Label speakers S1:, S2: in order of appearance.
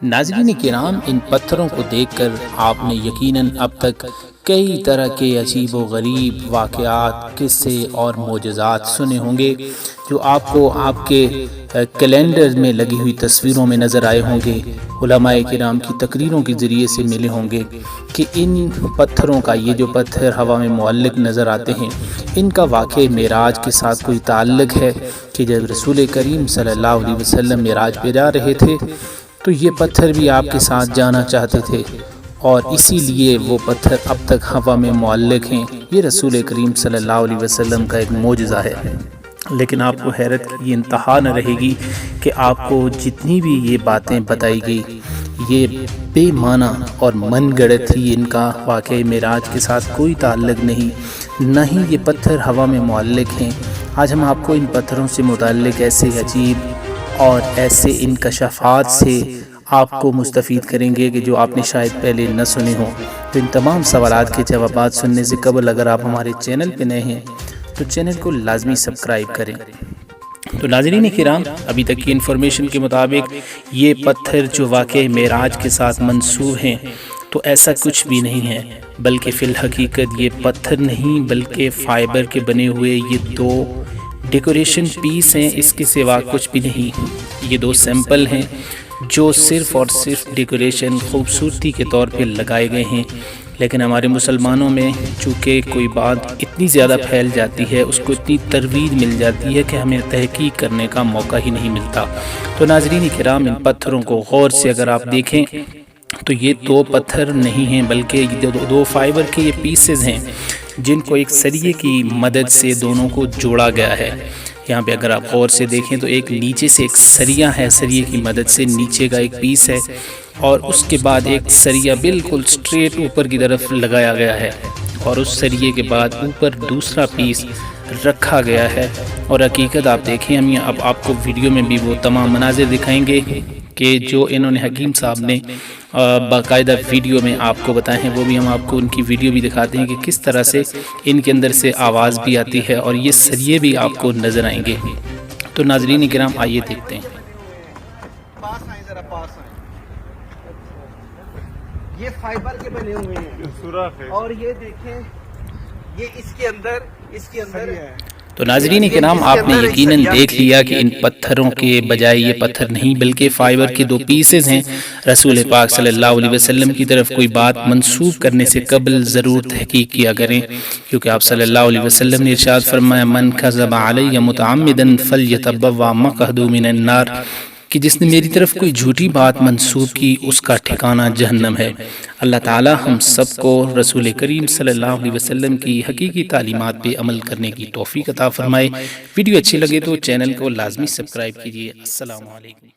S1: ناظرین کرام، ان پتھروں کو دیکھ کر آپ نے یقیناً اب تک کئی طرح کے عجیب و غریب واقعات، قصے اور معجزات سنے ہوں گے جو آپ کو آپ کے کیلنڈر میں لگی ہوئی تصویروں میں نظر آئے ہوں گے، علماء کرام کی تقریروں کے ذریعے سے ملے ہوں گے کہ ان پتھروں کا، یہ جو پتھر ہوا میں معلق نظر آتے ہیں، ان کا واقع معراج کے ساتھ کوئی تعلق ہے کہ جب رسول کریم صلی اللہ علیہ وسلم معراج پہ جا رہے تھے تو یہ پتھر بھی آپ کے ساتھ جانا چاہتے تھے اور اسی لیے وہ پتھر اب تک ہوا میں معلق ہیں۔ یہ رسول کریم صلی اللہ علیہ وسلم کا ایک معجزہ ہے۔ لیکن آپ کو حیرت کی انتہا نہ رہے گی کہ آپ کو جتنی بھی یہ باتیں بتائی گئی یہ بے معنی اور من گڑت تھی، ان کا واقعہ معراج کے ساتھ کوئی تعلق نہیں، نہ ہی یہ پتھر ہوا میں معلق ہیں۔ آج ہم آپ کو ان پتھروں سے متعلق ایسے عجیب اور ایسے انکشافات سے آپ کو مستفید کریں گے کہ جو آپ نے شاید پہلے نہ سنے ہوں۔ تو ان تمام سوالات کے جوابات سننے سے قبل اگر آپ ہمارے چینل پہ نئے ہیں تو چینل کو لازمی سبسکرائب کریں۔ تو ناظرین کرام، ابھی تک کی انفارمیشن کے مطابق یہ پتھر جو واقع معراج کے ساتھ منسوب ہیں تو ایسا کچھ بھی نہیں ہے، بلکہ فی الحقیقت یہ پتھر نہیں بلکہ فائبر کے بنے ہوئے یہ دو ڈیکوریشن پیس ہیں، اس کے سوا کچھ بھی نہیں۔ یہ دو سیمپل ہیں جو صرف اور صرف ڈیکوریشن، خوبصورتی کے طور پہ لگائے گئے ہیں، لیکن ہمارے مسلمانوں میں چونکہ کوئی بات اتنی زیادہ پھیل جاتی ہے، اس کو اتنی ترویج مل جاتی ہے کہ ہمیں تحقیق کرنے کا موقع ہی نہیں ملتا۔ تو ناظرین کرام، ان پتھروں کو غور سے اگر آپ دیکھیں تو یہ دو پتھر نہیں ہیں بلکہ یہ دو فائبر کے یہ پیسز ہیں جن کو ایک سریے کی مدد سے دونوں کو جوڑا گیا ہے۔ یہاں پہ اگر آپ غور سے دیکھیں تو ایک نیچے سے ایک سریہ ہے، سریے کی مدد سے نیچے کا ایک پیس ہے اور اس کے بعد ایک سریہ بالکل سٹریٹ اوپر کی طرف لگایا گیا ہے اور اس سریے کے بعد اوپر دوسرا پیس رکھا گیا ہے۔ اور حقیقت آپ دیکھیں، ہم اب آپ کو ویڈیو میں بھی وہ تمام مناظر دکھائیں گے کہ جو انہوں نے حکیم صاحب نے باقاعدہ ویڈیو میں آپ کو بتائے ہیں، وہ بھی ہم آپ کو ان کی ویڈیو بھی دکھاتے ہیں کہ کس طرح سے ان کے اندر سے آواز بھی آتی ہے اور یہ سریے بھی آپ کو نظر آئیں گے۔ تو ناظرین کرام، آئیے دیکھتے ہیں۔
S2: یہ فائبر کے بنے ہوئے ہیں اور یہ دیکھیں، یہ اس کے اندر
S1: تو ناظرین کرام، آپ نے یقیناً دیکھ لیا کہ ان پتھروں کے بجائے یہ پتھر نہیں بلکہ فائبر کے دو پیسز ہیں۔ رسول پاک صلی اللہ علیہ وسلم کی طرف کوئی بات منسوب کرنے سے قبل ضرور تحقیق کیا کریں، کیونکہ آپ صلی اللہ علیہ وسلم نے ارشاد فرمایا، من کذب علی متعمدا فلیتبوأ مقعده من النار، کہ جس نے میری طرف کوئی جھوٹی بات منسوب کی اس کا ٹھکانہ جہنم ہے۔ اللہ تعالی ہم سب کو رسول کریم صلی اللہ علیہ وسلم کی حقیقی تعلیمات پہ عمل کرنے کی توفیق عطا فرمائے۔ ویڈیو اچھی لگے تو چینل کو لازمی سبسکرائب کیجیے۔ السلام علیکم۔